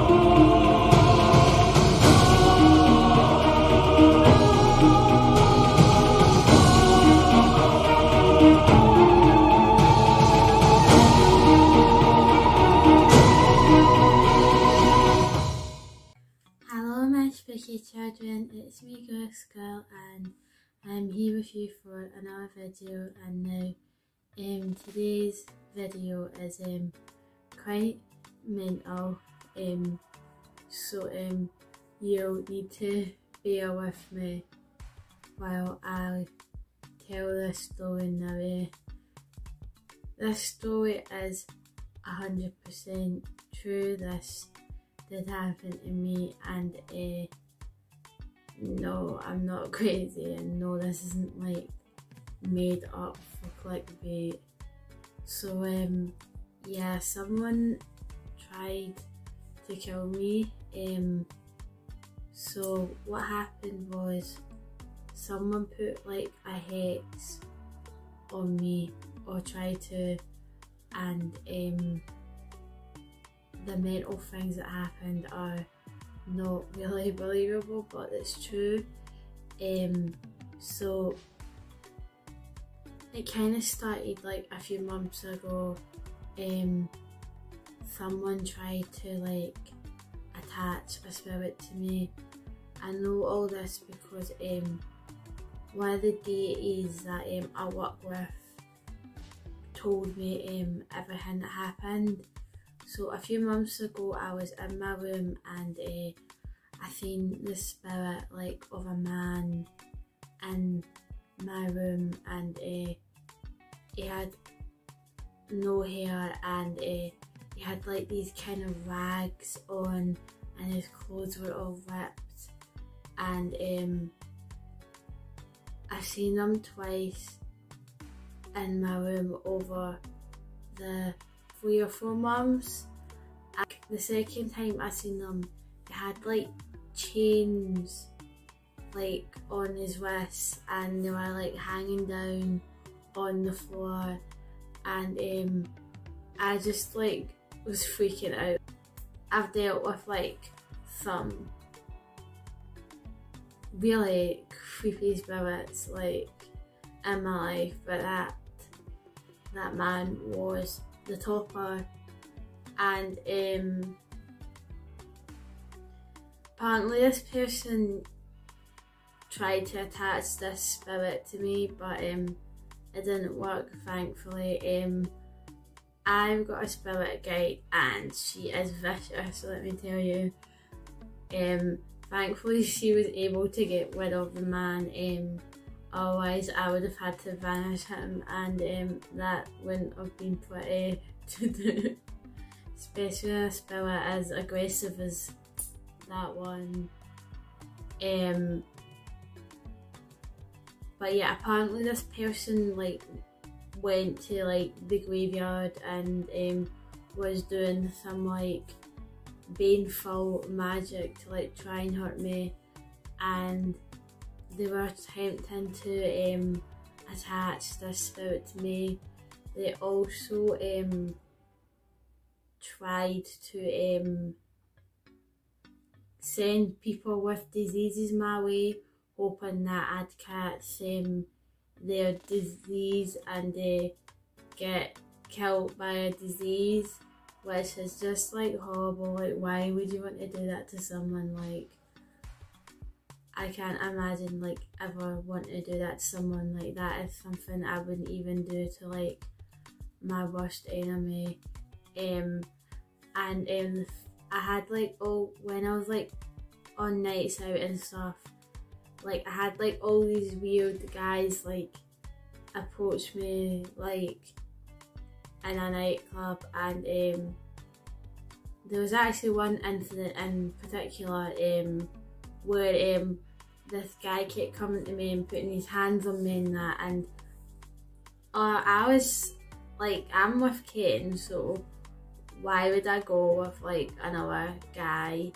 Hello my spooky children, it's me Ghost Girl and I'm here with you for another video. And now today's video is quite mental, so you'll need to bear with me while I tell this story. Now this story is 100% true. This did happen to me, and no, I'm not crazy, and no, this isn't like made up for clickbait. So yeah, someone tried to kill me. So what happened was someone put like a hex on me, or tried to, and the mental things that happened are not really believable, but it's true. So it kind of started like a few months ago. Someone tried to like attach a spirit to me. I know all this because one of the deities that I work with told me everything that happened. So a few months ago I was in my room, and I seen the spirit like of a man in my room, and he had no hair, and he had like these kind of rags on, and his clothes were all ripped. And I've seen him twice in my room over the 3 or 4 months. And the second time I seen him, he had like chains like on his wrists, and they were like hanging down on the floor, and I just like was freaking out. I've dealt with like some really creepy spirits like in my life, but that man was the topper. And apparently this person tried to attach this spirit to me, but it didn't work, thankfully. I've got a spirit guide and she is vicious, let me tell you. Thankfully she was able to get rid of the man, otherwise I would have had to vanish him, and that wouldn't have been pretty to do, especially a spirit as aggressive as that one. But yeah, apparently this person like went to like the graveyard and was doing some like baneful magic to like try and hurt me, and they were attempting to attach this spirit to me. They also tried to send people with diseases my way, hoping that I'd catch their disease and get killed by a disease, which is just like horrible. Like, why would you want to do that to someone? Like, I can't imagine like ever want to do that to someone. Like, that is something I wouldn't even do to like my worst enemy. And I had like, when I was like on nights out and stuff, like I had like all these weird guys like approach me like in a nightclub, and there was actually one incident in particular where this guy kept coming to me and putting his hands on me and that, and I was like, I'm with Ken, so why would I go with like another guy?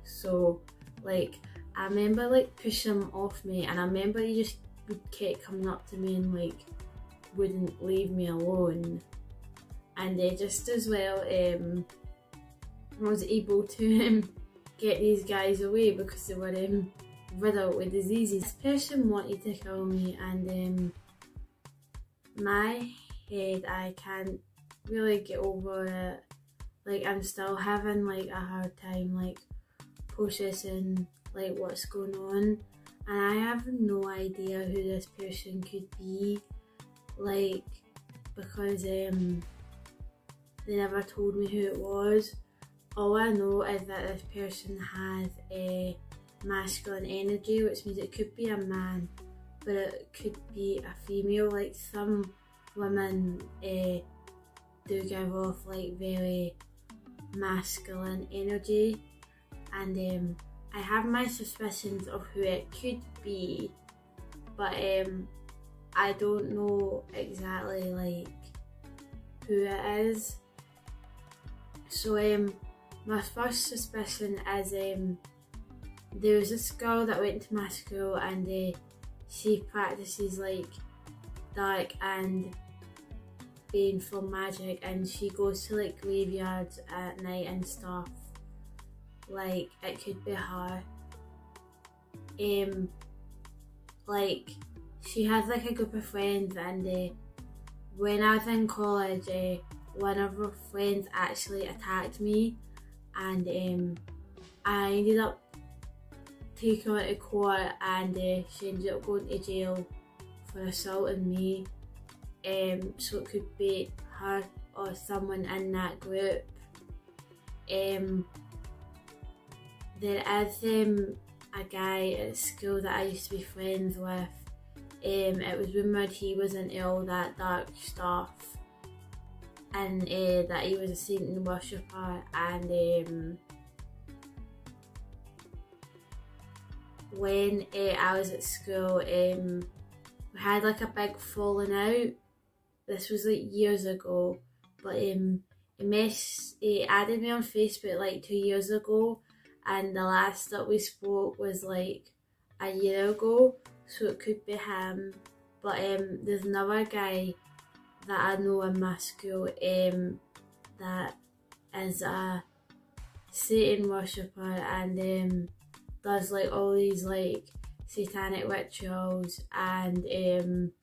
So like I remember like pushing him off me, and I remember he just kept coming up to me and like wouldn't leave me alone. And just as well was able to get these guys away because they were riddled with diseases. This person wanted to kill me, and my head, I can't really get over it. Like, I'm still having like a hard time like processing like what's going on, and I have no idea who this person could be, like, because they never told me who it was. All I know is that this person has a masculine energy, which means it could be a man, but it could be a female. Like, some women do give off like very masculine energy, and I have my suspicions of who it could be, but I don't know exactly like who it is. So my first suspicion is there was this girl that went to my school, and she practices like dark and baneful magic, and she goes to like graveyards at night and stuff. Like, it could be her. Like, she has like a group of friends, and when I was in college, one of her friends actually attacked me, and I ended up taking her to court, and she ended up going to jail for assaulting me. So it could be her or someone in that group. There is a guy at school that I used to be friends with. It was rumoured he was into all that dark stuff, and that he was a Satan worshipper, and when I was at school, we had like a big falling out. This was like years ago, but he added me on Facebook like 2 years ago, and the last that we spoke was like a year ago, so it could be him. But there's another guy that I know in my school that is a Satan worshipper, and does like all these like satanic rituals. And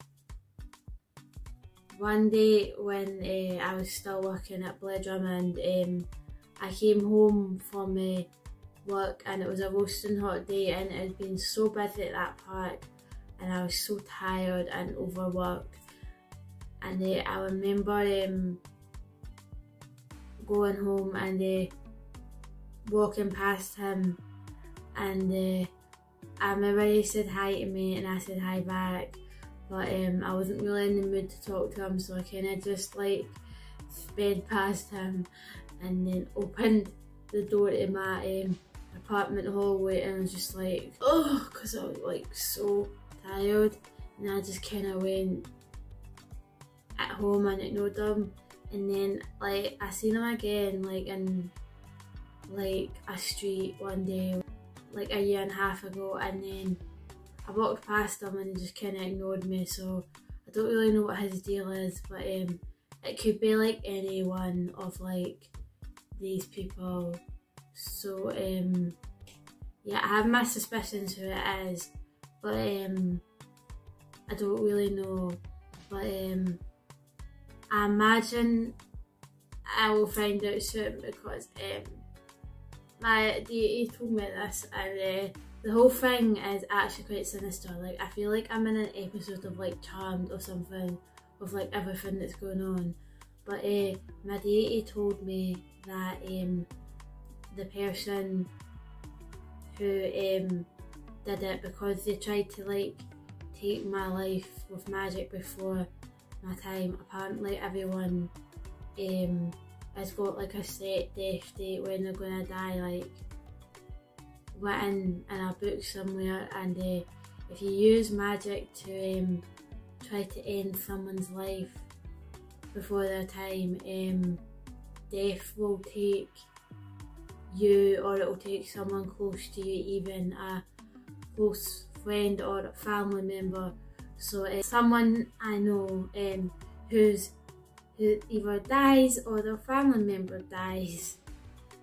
one day when I was still working at Blade Drummond, I came home from work, and it was a roasting hot day, and it had been so busy at that park, and I was so tired and overworked. And I remember going home and walking past him, and I remember he said hi to me, and I said hi back, but I wasn't really in the mood to talk to him, so I kind of just like sped past him, and then opened the door to my apartment hallway, and I was just like, oh, because I was like so tired, and I just kind of went at home and ignored him. And then like I seen him again like in like a street one day like a year and a half ago, and then I walked past him and he just kind of ignored me, so I don't really know what his deal is, but it could be like any one of like these people. So yeah, I have my suspicions who it is, but I don't really know. But I imagine I will find out soon, because my deity told me this, and the whole thing is actually quite sinister. Like, I feel like I'm in an episode of like Charmed or something, of like everything that's going on. But my deity told me that the person who did it, because they tried to like take my life with magic before my time. Apparently everyone has got like a set death date when they're gonna die, like written in a book somewhere, and if you use magic to try to end someone's life before their time, death will take you, or it will take someone close to you, even a close friend or a family member. So someone I know who either dies or their family member dies,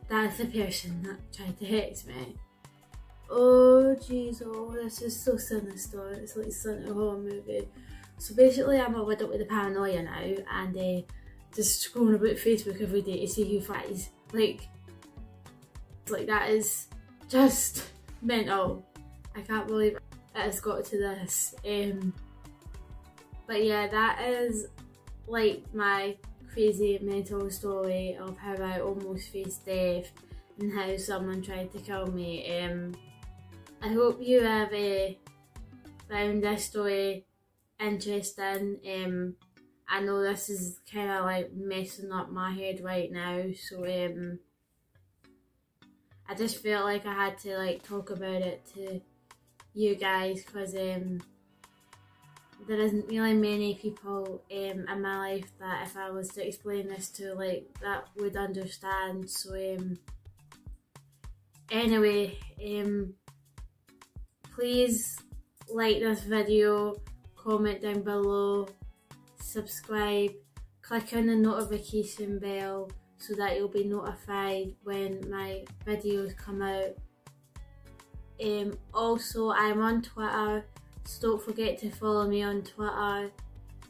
That's the person that tried to text me. Oh jeez, oh this is so sinister, it's like something a horror movie. So basically I'm a widow with the paranoia now and just scrolling about Facebook every day to see who fights. Like that is just mental. I can't believe it has got to this. But yeah, that is like my crazy mental story of how I almost faced death and how someone tried to kill me. I hope you have found this story interesting. I know this is kind of like messing up my head right now, so I just felt like I had to like talk about it to you guys because there isn't really many people in my life that if I was to explain this to, like, that would understand. So anyway, please like this video, comment down below, subscribe, click on the notification bell so that you'll be notified when my videos come out. Also, I'm on Twitter, so don't forget to follow me on Twitter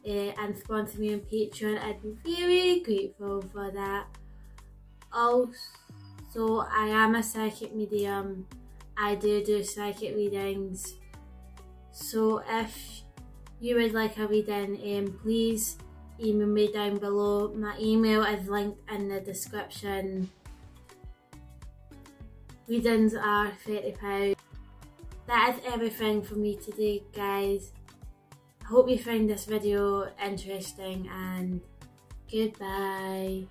and sponsor me on Patreon. I'd be very grateful for that. Also, I am a psychic medium. I do psychic readings. So if you would like a reading, please email me down below. My email is linked in the description. Readings are £30. That is everything for me today, guys. I hope you found this video interesting and goodbye.